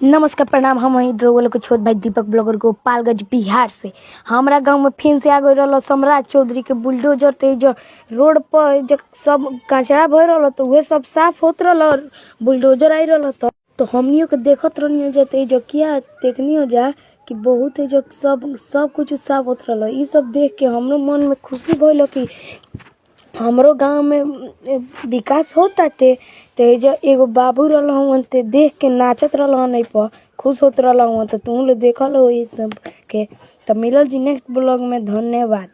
नमस्कार प्रणाम। हम वही ड्रोगल के छोट भाई दीपक ब्लॉगर गोपालगंज बिहार से। हमारा गांव में फिर से आ गई रहा सम्राट चौधरी के बुलडोजर ते जो रोड पर जो सब कचरा भर रहा तो वह सब साफ होत रहा। बुलडोजर आई रहा तो हमनियों के देखत रहनी जाते जो क्या देखनी हो जा कि बहुत है जो सब सब कुछ साफ होत रहा। ये सब देख के हमरो मन में खुशी भइल कि हमरो गांव में विकास होता ते जो एगो बाबू रहल ते देख के नाचत रहल नहीं पर खुश होत रहल तो तुम लोग देखल हो ये सब के। तो मिलल जी नेक्स्ट ब्लॉग में। धन्यवाद।